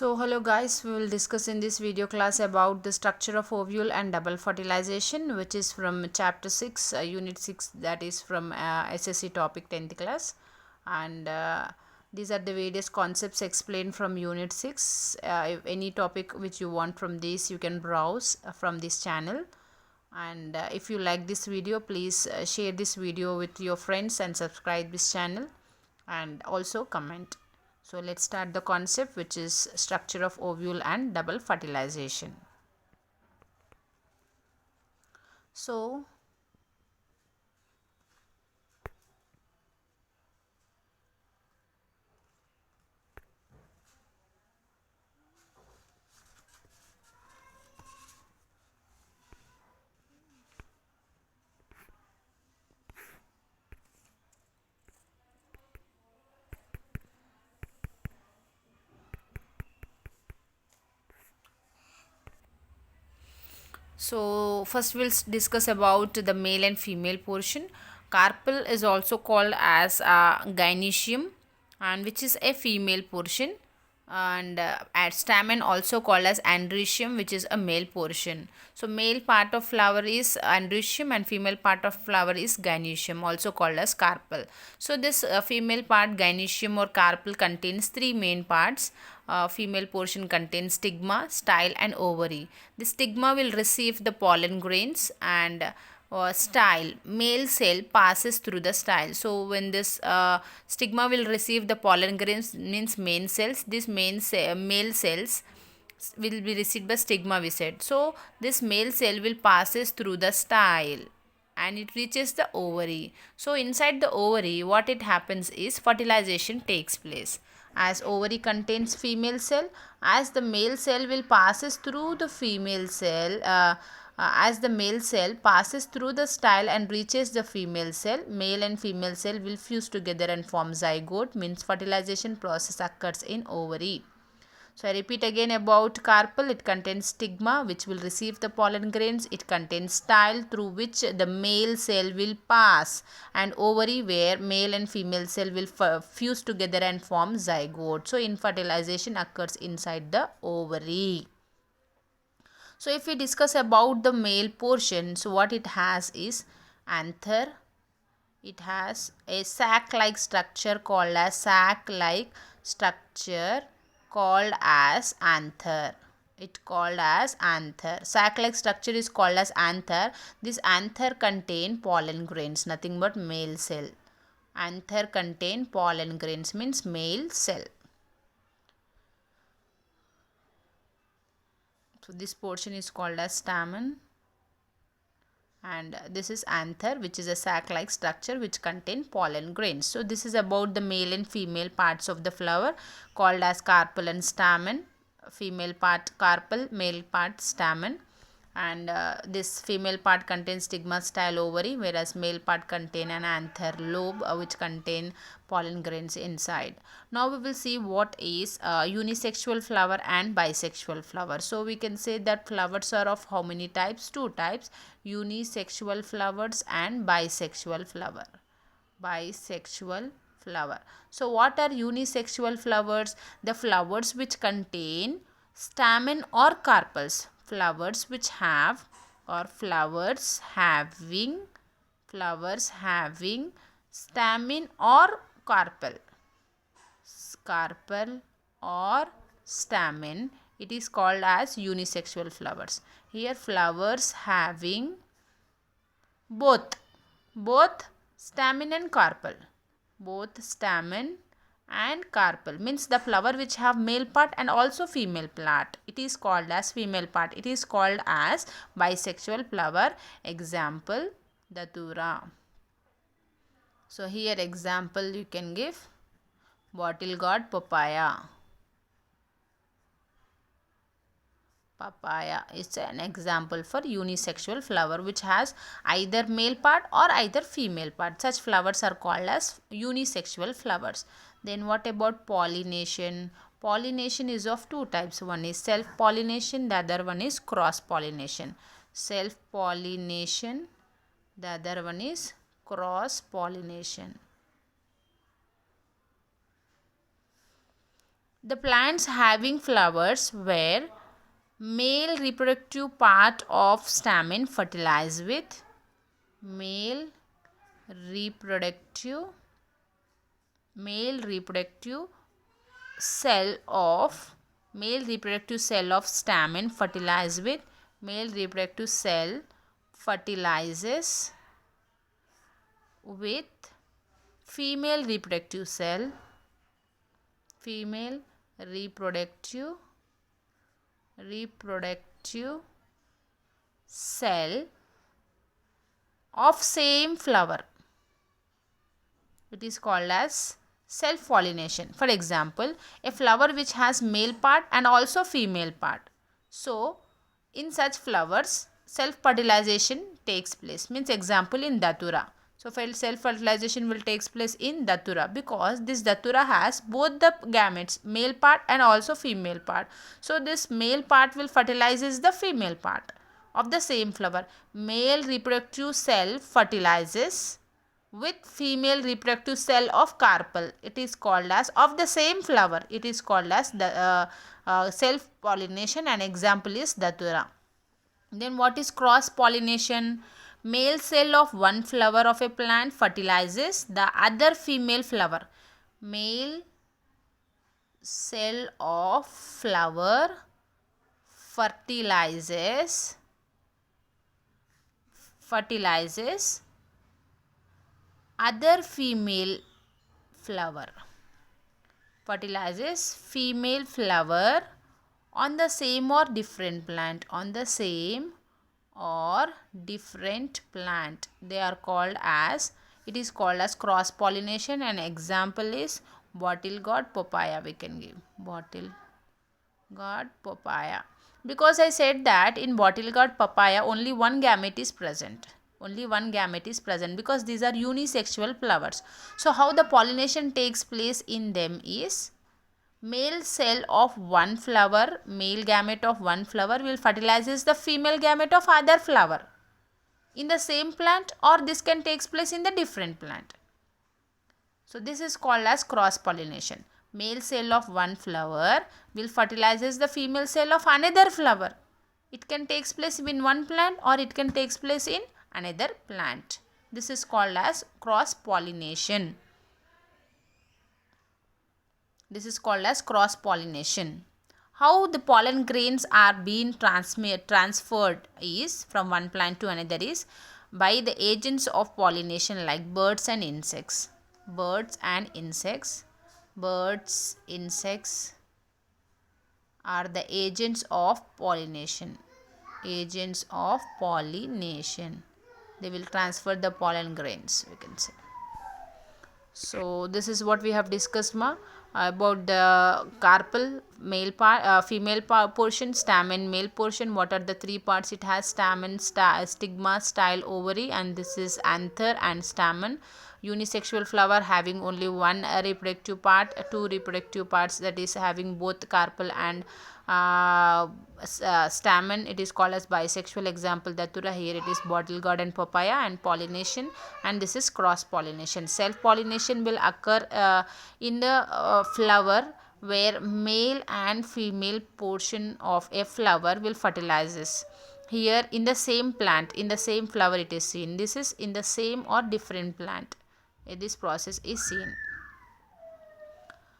So hello guys, we will discuss in this video class about the structure of ovule and double fertilization, which is from chapter 6 unit 6, that is from SSC topic 10th class. And these are the various concepts explained from unit 6. If any topic which you want from this, you can browse from this channel. And if you like this video, please share this video with your friends and subscribe this channel and also comment. So let's start the concept, which is structure of ovule and double fertilization. So first we'll discuss about the male and female portion. Carpel is also called as gynoecium, and which is a female portion, and at stamen also called as androecium, which is a male portion. So male part of flower is androecium and female part of flower is gynoecium, also called as carpel. So this female part, gynoecium or carpel, contains three main parts. Female portion contains stigma, style and ovary. The stigma will receive the pollen grains, and style, male cell passes through the style. So when this stigma will receive the pollen grains, means main cells, this male cells will be received by stigma, we said. So this male cell will passes through the style and it reaches the ovary. So inside the ovary, what it happens is fertilization takes place. As ovary contains female cell, as the male cell will passes through the female cell, as the male cell passes through the style and reaches the female cell, male and female cell will fuse together and form zygote, means fertilization process occurs in ovary. So I repeat again about carpel. It contains stigma, which will receive the pollen grains. It contains style, through which the male cell will pass, and ovary, where male and female cell will fuse together and form zygote. So infertilization occurs inside the ovary. So if we discuss about the male portion, so what it has is anther. It has a sac-like structure called as anther. It called as anther. Sac-like structure is called as anther. This anther contain pollen grains, nothing but male cell. Anther contain pollen grains, means male cell. So this portion is called as stamen, and this is anther, which is a sac-like structure which contain pollen grains. So this is about the male and female parts of the flower, called as carpel and stamen. Female part carpel, male part stamen, and this female part contains stigma, style, ovary, whereas male part contain an anther lobe, which contain pollen grains inside. Now we will see what is unisexual flower and bisexual flower. So we can say that flowers are of how many types? Two types: unisexual flowers and bisexual flower. Bisexual flower. So what are unisexual flowers? The flowers which contain stamen or carpels. Flowers which have, or flowers having stamen or carpel. Carpel or stamen, it is called as unisexual flowers. Here flowers having both stamen and carpel. Both stamen and carpel, means the flower which have male part and also female part, it is called as female part. It is called as bisexual flower. Example, datura. So here example you can give: bottle gourd, papaya. Papaya is an example for unisexual flower which has either male part or either female part. Such flowers are called as unisexual flowers. Then what about pollination? Pollination is of two types. One is self-pollination, the other one is cross-pollination. Self-pollination, the other one is cross-pollination. The plants having flowers where male reproductive part of stamen fertilized with male reproductive male reproductive cell of male reproductive cell of stamen fertilized with male reproductive cell fertilizes with female reproductive cell female reproductive cell of same flower. It is called as self pollination. For example, a flower which has male part and also female part. So in such flowers self fertilization takes place. Means example in datura. So self fertilization will takes place in datura because this datura has both the gametes, male part and also female part. So this male part will fertilizes the female part of the same flower. Male reproductive cell fertilizes with female reproductive cell of carpel. It is called as of the same flower. It is called as the self pollination, and example is datura. Then what is cross pollination? Male cell of one flower of a plant fertilizes the other female flower. Male cell of flower fertilizes other female flower. Fertilizes female flower on the same or different plant. On the same or different plant. They are called as, it is called as cross pollination. An example is bottle gourd papaya. We can give bottle gourd papaya. Because I said that in bottle gourd papaya only one gamete is present. Only one gamete is present because these are unisexual flowers. So how the pollination takes place in them is male cell of one flower, male gamete of one flower will fertilizes the female gamete of other flower in the same plant, or this can takes place in the different plant. So this is called as cross pollination. Male cell of one flower will fertilizes the female cell of another flower. It can takes place in one plant or it can takes place in another plant. This is called as cross pollination. This is called as cross pollination. How the pollen grains are being transferred is from one plant to another is by the agents of pollination like birds and insects. Birds, insects are the agents of pollination. Agents of pollination. They will transfer the pollen grains, we can say. So this is what we have discussed about the carpel, male part, female portion, stamen, male portion. What are the three parts it has? Stamen, stigma, style, ovary, and this is anther and stamen. Unisexual flower having only one reproductive part, two reproductive parts, that is having both carpel and stamen. It is called as bisexual. Example datura. Here it is bottle gourd and papaya. And pollination, and this is cross pollination. Self pollination will occur in the flower where male and female portion of a flower will fertilizes. Here in the same plant, in the same flower it is seen. This is in the same or different plant. This process is seen.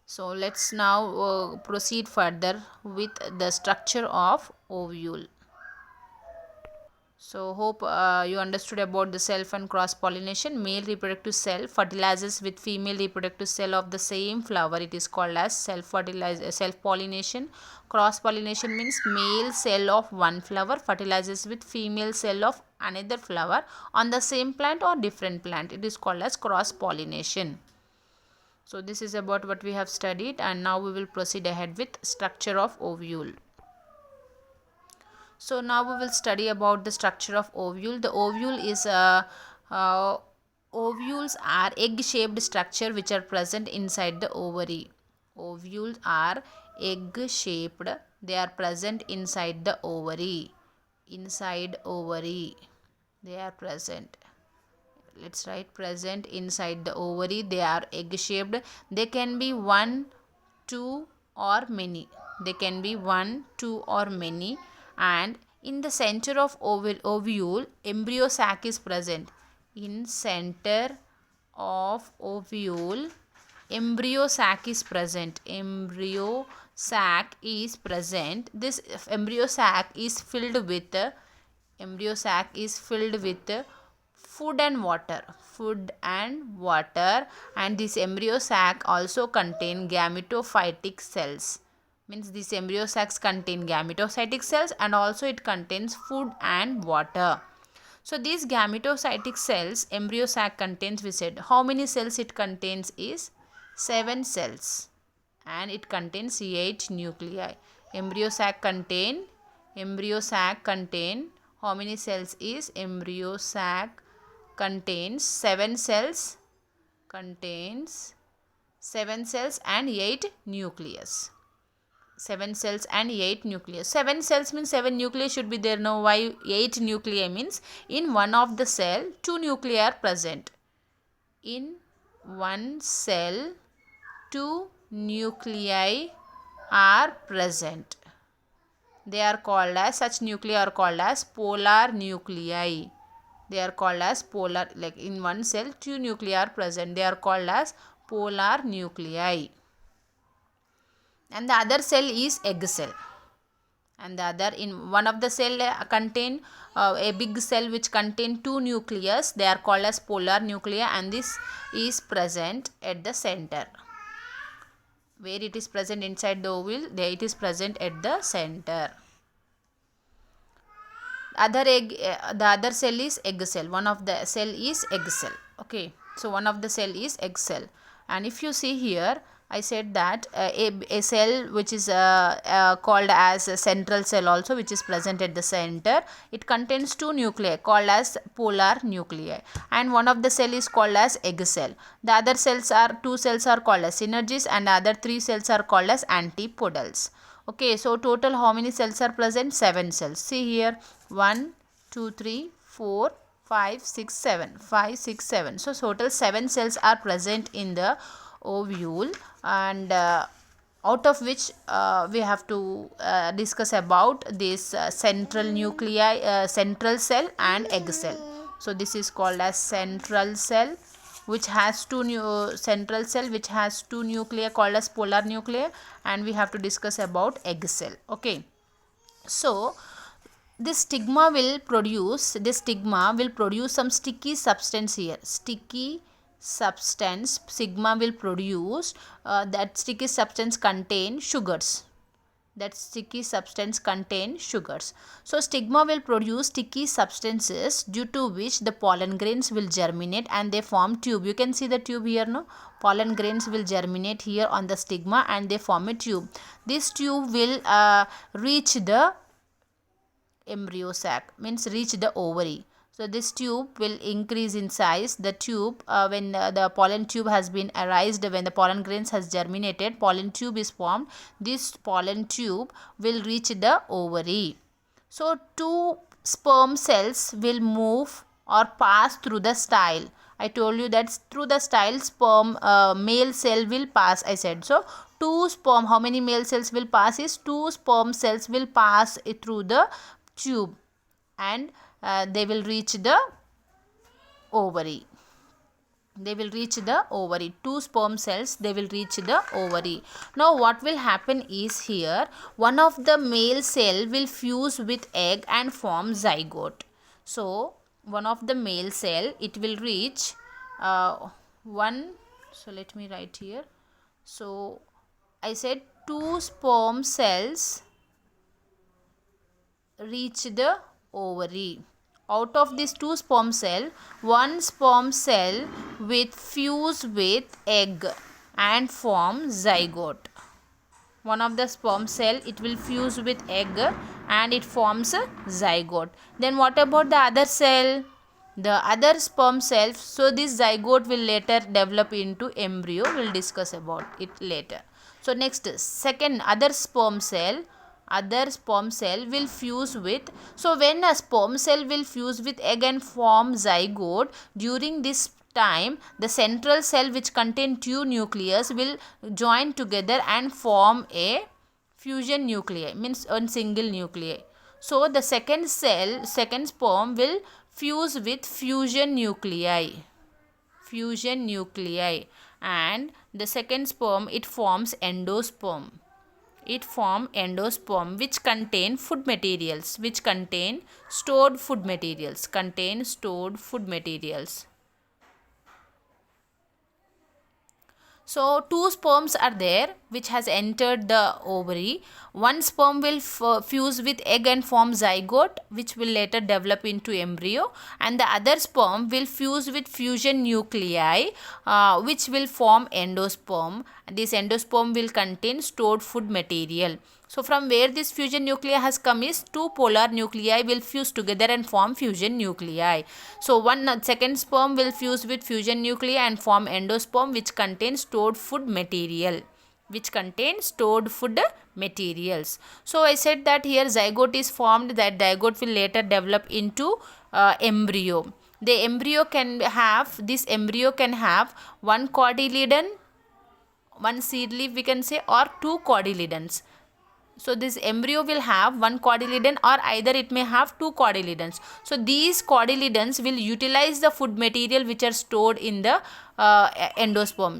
So let's now proceed further with the structure of ovule. So hope you understood about the self and cross pollination. Male reproductive cell fertilizes with female reproductive cell of the same flower. It is called as self pollination. Cross pollination means male cell of one flower fertilizes with female cell of another flower on the same plant or different plant. It is called as cross pollination. So this is about what we have studied, and now we will proceed ahead with structure of ovule. So now we will study about the structure of ovule. The ovule is ovules are egg-shaped structure which are present inside the ovary. Ovules are egg-shaped. They are present inside the ovary. Inside ovary, they are present. Let's write present inside the ovary. They are egg-shaped. They can be 1, 2, or many. They can be one, two, or many. And in the center of ovule, embryo sac is present. In center of ovule, embryo sac is present. Embryo sac is present. This embryo sac is filled with food and water. And this embryo sac also contain gametophytic cells. Means these embryo sacs contain gametocytic cells, and also it contains food and water. So these gametocytic cells, embryo sac contains, we said how many cells it contains is 7 cells, and it contains 8 nuclei. Embryo sac contain how many cells is embryo sac contains 7 cells, and 8 nucleus. 7 cells and 8 nucleus. 7 cells means 7 nuclei should be there. Now why 8 nuclei means in one of the cell 2 nuclei are present. In one cell 2 nuclei are present. They are called as, such nuclei are called as polar nuclei. They are called as polar, like in one cell 2 nuclei are present. They are called as polar nuclei. And the other cell is egg cell. And the other, in one of the cell contain a big cell which contain 2 nucleus. They are called as polar nuclei, and this is present at the center. Where it is present inside the ovule, there it is present at the center. The other cell is egg cell. One of the cell is egg cell. Okay, so one of the cell is egg cell. And if you see here, I said that a cell which is called as a central cell also, which is present at the center. It contains 2 nuclei called as polar nuclei, and one of the cell is called as egg cell. The other cells are, 2 cells are called as synergies, and the other 3 cells are called as antipodals. Okay, so total how many cells are present? 7 cells. See here, 1, 2, 3, 4, 5, 6, 7. 5, 6, 7. So total 7 cells are present in the ovule, and out of which we have to discuss about this central nuclei, central cell and egg cell. So this is called as central cell, which has two nuclei called as polar nuclei, and we have to discuss about egg cell. Okay, so this stigma will produce some sticky substance here. Sticky substance sigma will produce, that sticky substance contain sugars. So stigma will produce sticky substances, due to which the pollen grains will germinate and they form tube. You can see the tube here, no? Pollen grains will germinate here on the stigma and they form a tube. This tube will reach the embryo sac, means reach the ovary. So this tube will increase in size. The tube, when the pollen tube has been arised, when the pollen grains has germinated, pollen tube is formed. This pollen tube will reach the ovary. So 2 sperm cells will move or pass through the style. I told you that through the style sperm male cell will pass, I said. So 2 sperm, how many male cells will pass is 2 sperm cells will pass through the tube, and they will reach the ovary. 2 sperm cells, they will reach the ovary. Now what will happen is here, one of the male cell will fuse with egg and form zygote. So one of the male cell, it will reach one. So let me write here. So I said 2 sperm cells reach the ovary. Out of this 2 sperm cell, 1 sperm cell will fuse with egg and form zygote. One of the sperm cell, it will fuse with egg and it forms a zygote. Then what about the other cell? The other sperm cell, so this zygote will later develop into embryo. We'll discuss about it later. So next, second, other sperm cell will fuse with, so when a sperm cell will fuse with egg and form zygote, during this time, the central cell which contain two nucleus will join together and form a fusion nuclei, means one single nuclei. So the second sperm will fuse with fusion nuclei, and the second sperm, it forms endosperm. It form endosperm which contain food materials, which contain stored food materials, So two sperms are there which has entered the ovary. One sperm will fuse with egg and form zygote, which will later develop into embryo, and the other sperm will fuse with fusion nuclei, which will form endosperm. This endosperm will contain stored food material. So from where this fusion nuclei has come is two polar nuclei will fuse together and form fusion nuclei. So second sperm will fuse with fusion nuclei and form endosperm which contains stored food material. So I said that here zygote is formed, that zygote will later develop into embryo. This embryo can have one cotyledon, one seed leaf we can say, or two cotyledons. So this embryo will have one cotyledon, or either it may have two cotyledons. So these cotyledons will utilize the food material which are stored in the endosperm.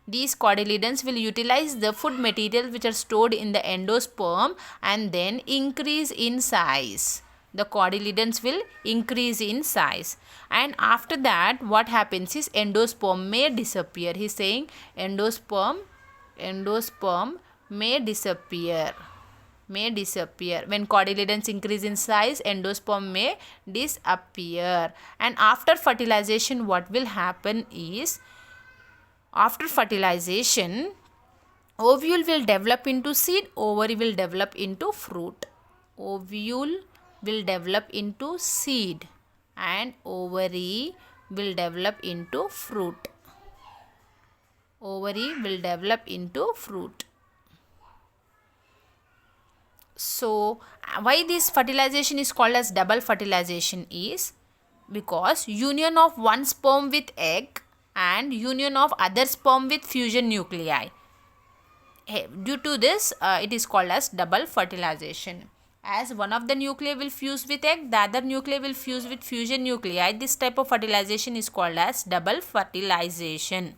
These cotyledons will utilize the food material which are stored in the endosperm and then increase in size. The cotyledons will increase in size, and after that what happens is endosperm may disappear. He is saying endosperm may disappear. When cotyledons increase in size, endosperm may disappear. And after fertilization, what will happen is, after fertilization, ovule will develop into seed, ovary will develop into fruit. Ovule will develop into seed and ovary will develop into fruit. So why this fertilization is called as double fertilization is because union of one sperm with egg and union of other sperm with fusion nuclei. Due to this, it is called as double fertilization. As one of the nuclei will fuse with egg, the other nuclei will fuse with fusion nuclei. This type of fertilization is called as double fertilization.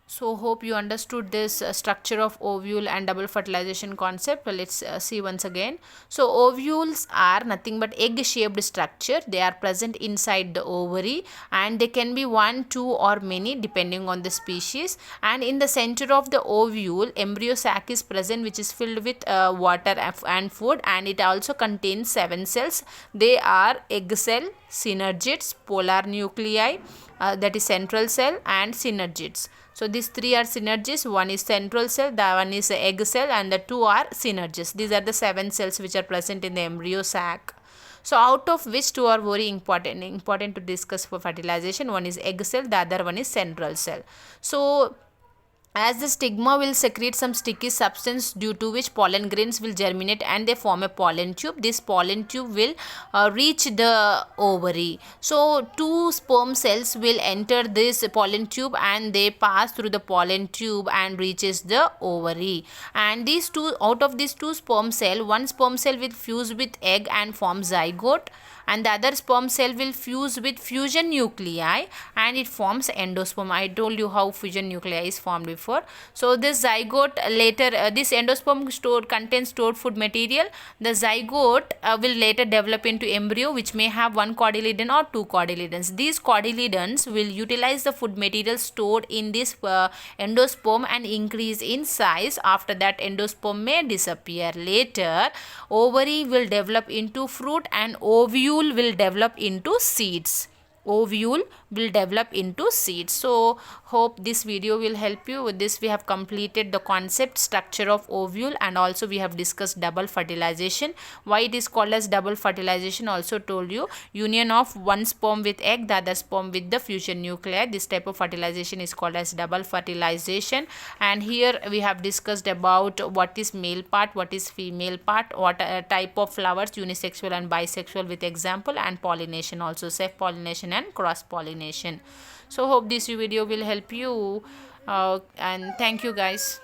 So hope you understood this structure of ovule and double fertilization concept. Well, let's see once again. So ovules are nothing but egg shaped structure. They are present inside the ovary and they can be one, two or many depending on the species. And in the center of the ovule, embryo sac is present which is filled with water and food, and it also contains 7 cells. They are egg cell, synergids, polar nuclei, that is central cell, and synergids. So these three are synergids. One is central cell, the one is egg cell, and the two are synergids. These are the 7 cells which are present in the embryo sac. So out of which two are very important to discuss for fertilization. One is egg cell, the other one is central cell. So as the stigma will secrete some sticky substance due to which pollen grains will germinate and they form a pollen tube. This pollen tube will reach the ovary. So two sperm cells will enter this pollen tube and they pass through the pollen tube and reaches the ovary. And these two, out of these two sperm cell, one sperm cell will fuse with egg and form zygote, and the other sperm cell will fuse with fusion nuclei and it forms endosperm. I told you how fusion nuclei is formed before. So this zygote later, this endosperm contains stored food material. The zygote will later develop into embryo which may have one cotyledon or two cotyledons. These cotyledons will utilize the food material stored in this endosperm and increase in size. After that, endosperm may disappear. Later, ovary will develop into fruit and ovule will develop into seeds. ovule will develop into seeds. So hope this video will help you. With this we have completed the concept structure of ovule, and also we have discussed double fertilization. Why it is called as double fertilization also told you. Union of one sperm with egg, the other sperm with the fusion nuclei. This type of fertilization is called as double fertilization. And here we have discussed about what is male part, what is female part, what type of flowers, unisexual and bisexual with example, and pollination also, self pollination and cross pollination. So hope this video will help you, and thank you guys.